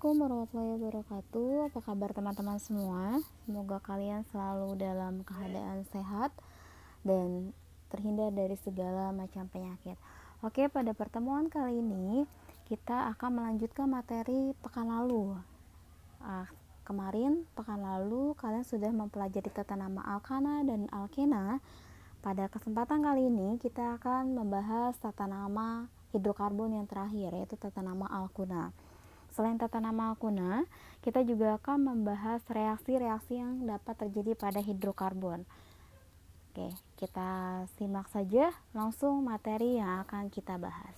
Assalamualaikum warahmatullahi wabarakatuh. Apa kabar teman-teman semua? Semoga kalian selalu dalam keadaan sehat dan terhindar dari segala macam penyakit. Oke, pada pertemuan kali ini kita akan melanjutkan materi pekan lalu. Kemarin pekan lalu kalian sudah mempelajari tata nama alkana dan alkena. Pada kesempatan kali ini kita akan membahas tata nama hidrokarbon yang terakhir, yaitu tata nama alkuna. Selain tata nama alkuna, kita juga akan membahas reaksi-reaksi yang dapat terjadi pada hidrokarbon. Oke, kita simak saja langsung materi yang akan kita bahas.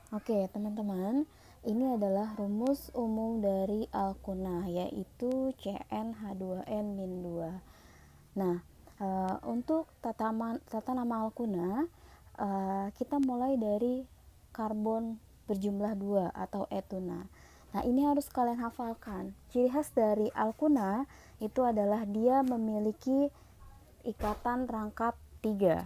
Oke, teman-teman, ini adalah rumus umum dari alkuna, yaitu CnH2n-2. Nah, untuk tata nama alkuna, kita mulai dari karbon berjumlah 2 atau etuna. Nah, ini harus kalian hafalkan. Ciri khas dari alkuna itu adalah dia memiliki ikatan rangkap 3.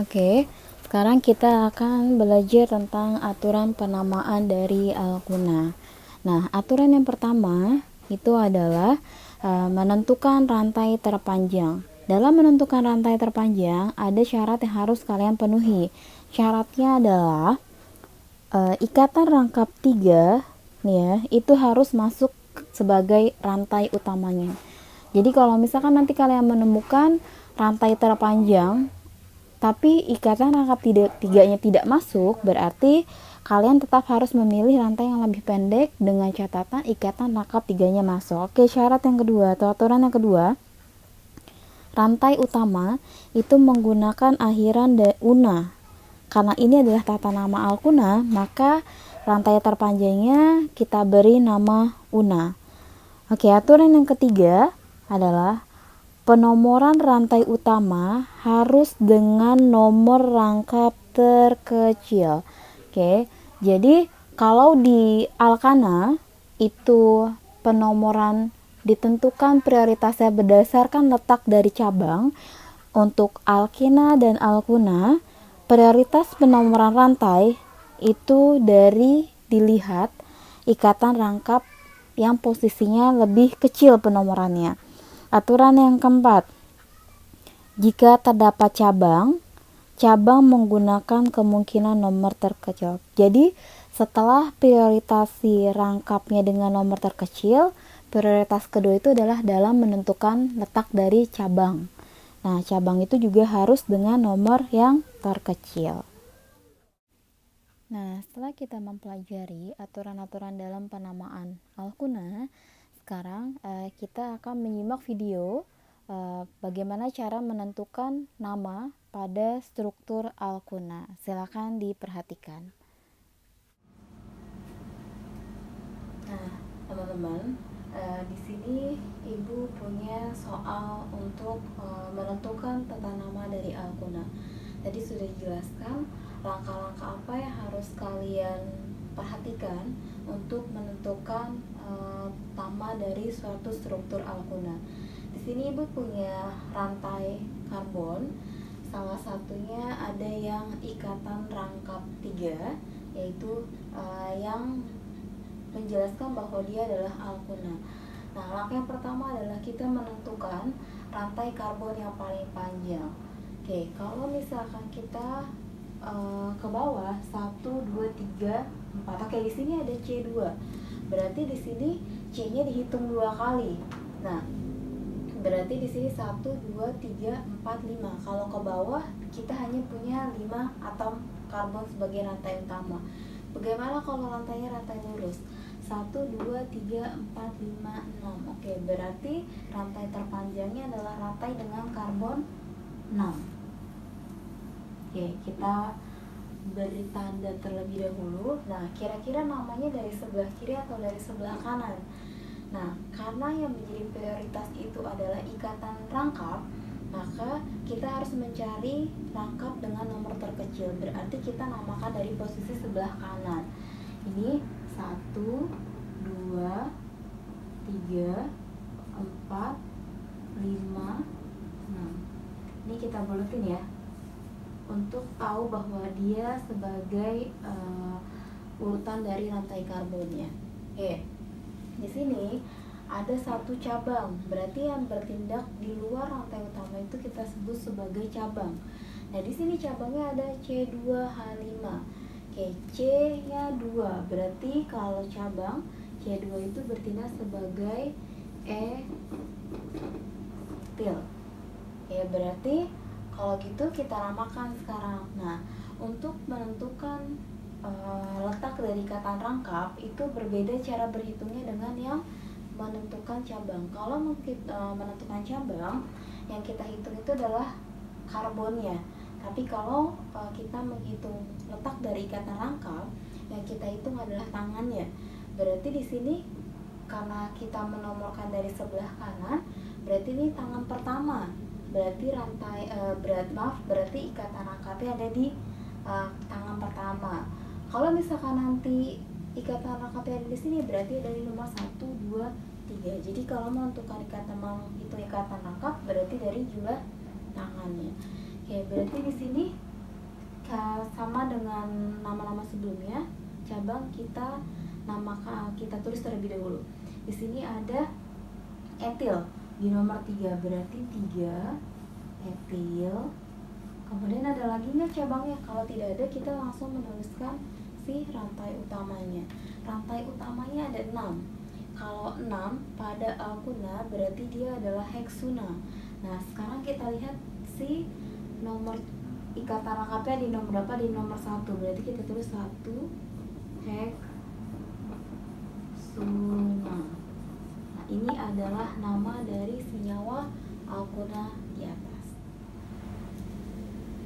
Oke, sekarang kita akan belajar tentang aturan penamaan dari alkuna. Nah, aturan yang pertama itu adalah menentukan rantai terpanjang. Dalam menentukan rantai terpanjang, ada syarat yang harus kalian penuhi. Syaratnya adalah ikatan rangkap 3 nih ya, itu harus masuk sebagai rantai utamanya. Jadi kalau misalkan nanti kalian menemukan rantai terpanjang tapi ikatan rangkap 3-nya tidak masuk, berarti kalian tetap harus memilih rantai yang lebih pendek dengan catatan ikatan rangkap 3-nya masuk. Oke, syarat yang kedua atau aturan yang kedua, rantai utama itu menggunakan akhiran una. Karena ini adalah tata nama alkuna, maka rantai terpanjangnya kita beri nama una. Oke, aturan yang ketiga adalah penomoran rantai utama harus dengan nomor rangkap terkecil. Oke, jadi kalau di alkana itu penomoran ditentukan prioritasnya berdasarkan letak dari cabang. Untuk alkena dan alkuna, prioritas penomoran rantai itu dari dilihat ikatan rangkap yang posisinya lebih kecil penomorannya. Aturan yang keempat, jika terdapat cabang menggunakan kemungkinan nomor terkecil. Jadi setelah prioritasi rangkapnya dengan nomor terkecil, prioritas kedua itu adalah dalam menentukan letak dari cabang. Nah, cabang itu juga harus dengan nomor yang terkecil. Nah, setelah kita mempelajari aturan-aturan dalam penamaan alkuna, sekarang kita akan menyimak video bagaimana cara menentukan nama pada struktur alkuna. Silakan diperhatikan. Nah, teman-teman, di sini Ibu punya soal untuk menentukan tata nama dari alkuna. Tadi sudah dijelaskan langkah-langkah apa yang harus kalian perhatikan untuk menentukan nama dari suatu struktur alkuna. Di sini Ibu punya rantai karbon. Salah satunya ada yang ikatan rangkap 3, yaitu yang menjelaskan bahwa dia adalah alkuna. Nah, langkah yang pertama adalah kita menentukan rantai karbon yang paling panjang. Oke, kalau misalkan kita ke bawah 1, 2, 3, 4. Oke, di sini ada C2. Berarti di sini C-nya dihitung 2 kali. Nah, berarti di sini 1, 2, 3, 4, 5. Kalau ke bawah kita hanya punya 5 atom karbon sebagai rantai utama. Bagaimana kalau rantainya rantai lurus? 1, 2, 3, 4, 5, 6. Oke, berarti rantai terpanjangnya adalah rantai dengan karbon 6. Oke, kita beri tanda terlebih dahulu. Nah, kira-kira namanya dari sebelah kiri atau dari sebelah kanan? Nah, karena yang menjadi prioritas itu adalah ikatan rangkap, maka kita harus mencari rangkap dengan nomor terkecil. Berarti kita namakan dari posisi sebelah kanan. Ini 1, 2, 3, 4, 5, 6. Ini kita buletin ya, untuk tahu bahwa dia sebagai urutan dari rantai karbonnya. Oke, di sini ada satu cabang, berarti yang bertindak di luar rantai utama itu kita sebut sebagai cabang. Nah, di sini cabangnya ada C2H5. Oke, C-nya 2, berarti kalau cabang C2 itu bertindak sebagai etil. Ya, berarti kalau gitu kita namakan sekarang. Nah, untuk menentukan letak dari ikatan rangkap itu berbeda cara berhitungnya dengan yang menentukan cabang. Kalau menentukan cabang, yang kita hitung itu adalah karbonnya. Tapi kalau kita menghitung letak dari ikatan rangkap, yang kita hitung adalah tangannya. Berarti di sini karena kita menomorkan dari sebelah kanan, berarti ini tangan pertama. Berarti berarti ikatan rangkapnya ada di tangan pertama. Kalau misalkan nanti ikatan rangkapnya ada di sini, berarti dari nomor 1, 2, 3. Jadi kalau menentukan menghitung ikatan rangkap, berarti dari jumlah tangannya. Oke, berarti di sini sama dengan nama-nama sebelumnya, cabang kita tulis terlebih dahulu. Di sini ada etil di nomor 3, berarti 3 etil. Kemudian ada lagi nggak cabangnya? Kalau tidak ada, kita langsung menuliskan si rantai utamanya. Rantai utamanya ada 6. Kalau 6 pada alkuna berarti dia adalah heksuna. Nah, sekarang kita lihat si nomor ikatan rangkapnya di nomor berapa? Di nomor 1. Berarti kita tulis 1 heksuna. Nah, ini adalah nama dari senyawa alkuna di atas.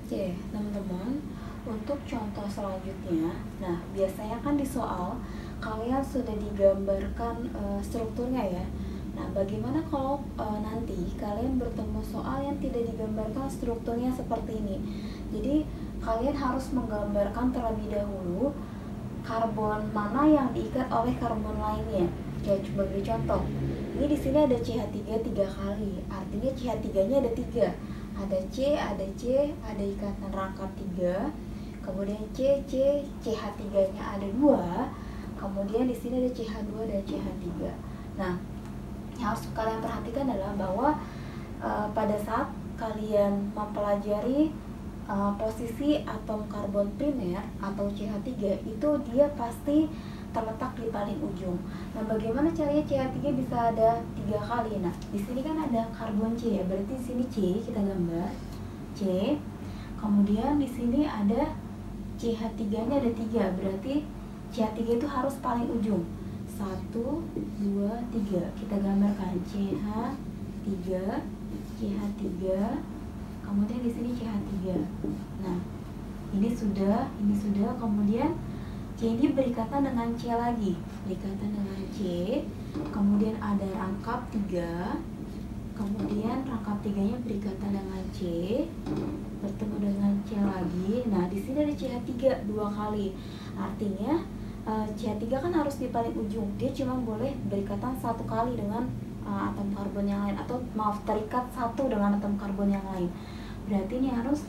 Oke, teman-teman, untuk contoh selanjutnya, nah biasanya kan di soal kalian sudah digambarkan strukturnya ya. Nah, bagaimana kalau nanti kalian bertemu soal yang tidak digambarkan strukturnya seperti ini? Jadi kalian harus menggambarkan terlebih dahulu karbon mana yang diikat oleh karbon lainnya. Kayak sebagai contoh, ini di sini ada CH3 3 kali, artinya CH3-nya ada 3. Ada C, ada C, ada ikatan rangkap 3. Kemudian CH3-nya ada 2. Kemudian di sini ada CH2 dan CH3. Nah, yang harus kalian perhatikan adalah bahwa pada saat kalian mempelajari posisi atom karbon primer atau CH3, itu dia pasti terletak di paling ujung. Nah, bagaimana caranya CH3 bisa ada 3 kali? Nah, di sini kan ada karbon C ya, berarti di sini C, kita gambar C. Kemudian di sini ada CH3-nya ada 3, berarti CH3 itu harus paling ujung. 1, 2, 3. Kita gambarkan CH3, CH3. Kemudian di sini CH3. Nah, ini sudah, kemudian C ini berikatan dengan C lagi, berikatan dengan C. Kemudian ada rangkap 3. Kemudian rangkap 3-nya berikatan dengan C, bertemu dengan C lagi. Nah, di sini ada CH3 2 kali. Artinya CH3 kan harus di paling ujung. Dia cuma boleh berikatan 1 kali dengan atom karbon yang lain, atau terikat 1 dengan atom karbon yang lain. Berarti ini harus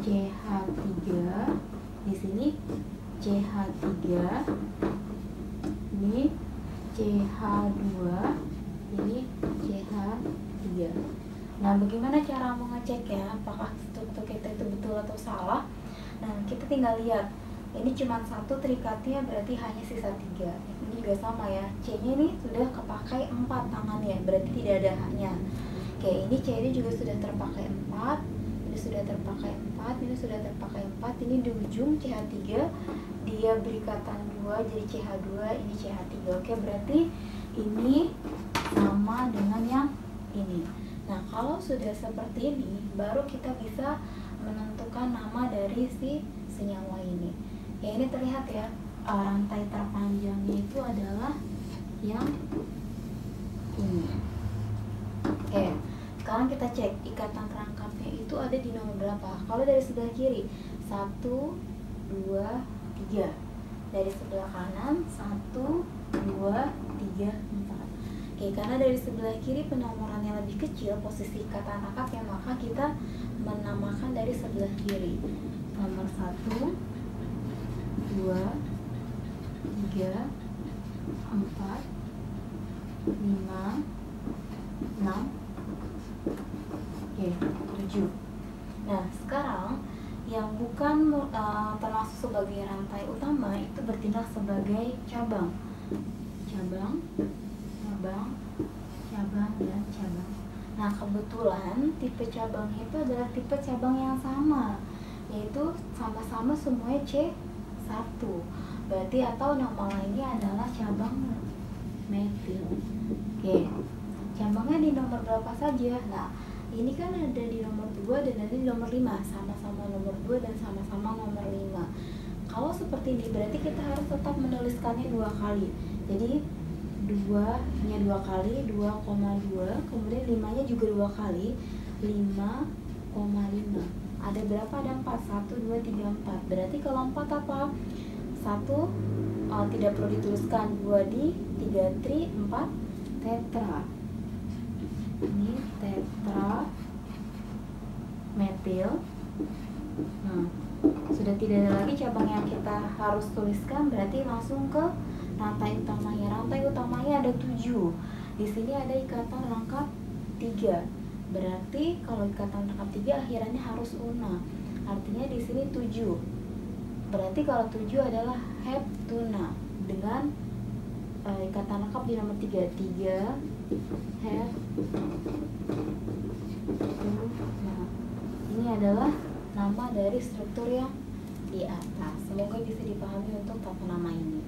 CH3 di sini, CH3 ini, CH2 ini, CH3. Nah, bagaimana cara mengeceknya apakah struktur kita itu betul atau salah? Nah, kita tinggal lihat, ini cuma 1 terikatnya, berarti hanya sisa 3. Ini juga sama ya, C-nya ini sudah kepakai 4 tangannya, berarti tidak ada H-nya. Oke, ini C ini juga sudah terpakai 4, ini sudah terpakai 4, ini sudah terpakai 4, ini di ujung CH3 dia berikatan 2 jadi CH2, ini CH3. Oke, berarti ini sama dengan yang ini. Nah, kalau sudah seperti ini, baru kita bisa menentukan nama dari si senyawa ini. Ya, ini terlihat ya, rantai terpanjangnya itu adalah yang ini. Oke, sekarang kita cek ikatan rangkapnya itu ada di nomor berapa. Kalau dari sebelah kiri 1, 2, 3. Dari sebelah kanan 1, 2, 3, 4. Oke, karena dari sebelah kiri penomorannya lebih kecil posisi ikatan rangkapnya, maka kita menamakan dari sebelah kiri. Nomor 1, 2, 3, 4, 5, 6, oke, 7. Nah, sekarang yang bukan termasuk sebagai rantai utama itu bertindak sebagai cabang. Cabang, cabang, cabang, dan cabang. Nah, kebetulan tipe cabang itu adalah tipe cabang yang sama, yaitu sama-sama semuanya C1. Berarti atau nama lainnya adalah cabang metil. Oke. Cabangnya di nomor berapa saja? Nah, ini kan ada di nomor 2 dan ada di nomor 5, sama-sama nomor 2 dan sama-sama nomor 5. Kalau seperti ini berarti kita harus tetap menuliskannya 2 kali. Jadi 2-nya 2 kali, 2,2, kemudian 5-nya juga 2 kali, 5,5. Ada berapa? Ada 4, 1, 2, 3, 4. Berarti kalau 4 apa? 1 tidak perlu dituliskan, 2 di, 3 tri, 4 tetra. Ini tetra metil. Nah, sudah tidak ada lagi cabang yang kita harus tuliskan, berarti langsung ke rantai utamanya. Rantai utamanya ada 7. Di sini ada ikatan rangkap 3. Berarti kalau ikatan rangkap 3 akhirannya harus una. Artinya di sini 7. Berarti kalau 7 adalah heptuna dengan ikatan rangkap di nomor 3. 3 heptuna. Ini adalah nama dari struktur yang di atas. Semoga bisa dipahami untuk tata nama ini.